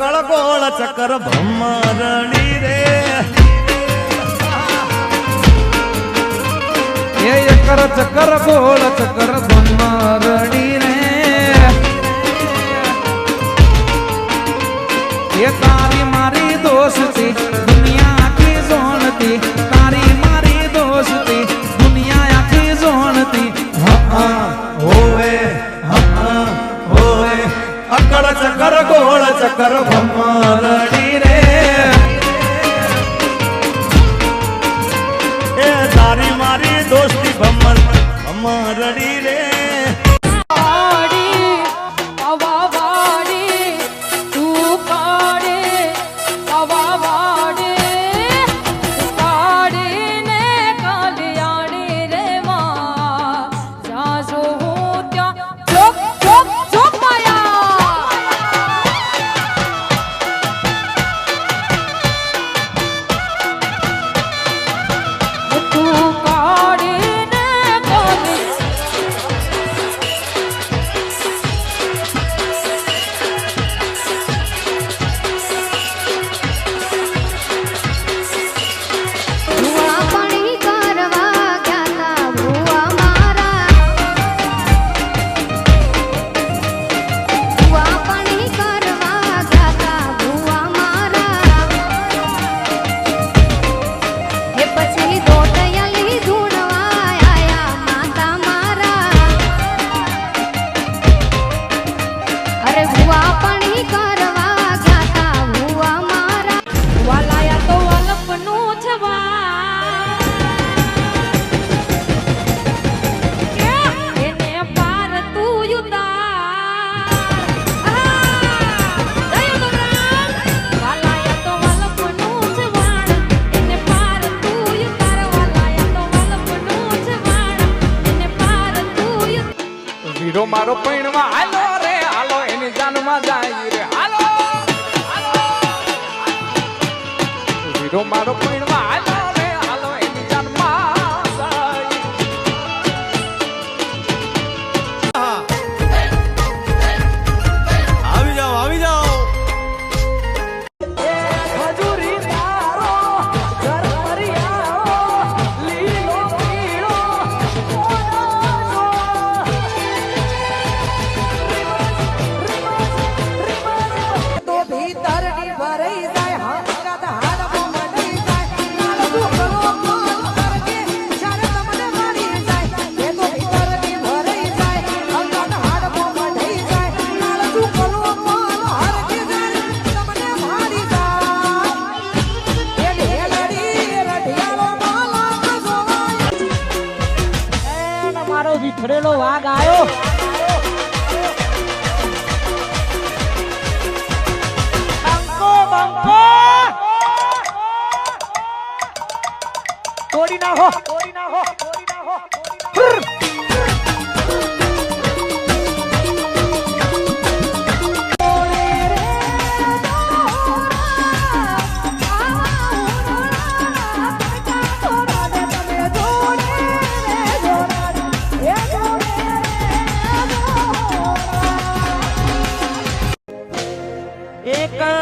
ચકળ ગોળ ચક્કર ભમરડી રે એ ચક્કર ચક્કર ગોળ ચક્કર ભમરડી રે એ તારી મારી દોસ્તી દુનિયા આખી જોણતી તારી મારી દોસ્તી દુનિયા આખી જોણતી હોવે હોવે અકળ ચક્કર ગોળ ચક્કર ભમરડી રે એ તારી મારી દોસ્તી ભમરડી રે વીરો મારો પૈણમાં હાલો રે હાલો એની જાનમાં જાય રે હાલો વીરો મારો પૈણમાં હાલો રે હાલો એની જાનમાં જાય આવી જાઓ ખજૂરી તારો ઘર પરિયારો લીલો પીળો વિખરેલો વાઘ આવ્યો બંકો તોડી નાખો એક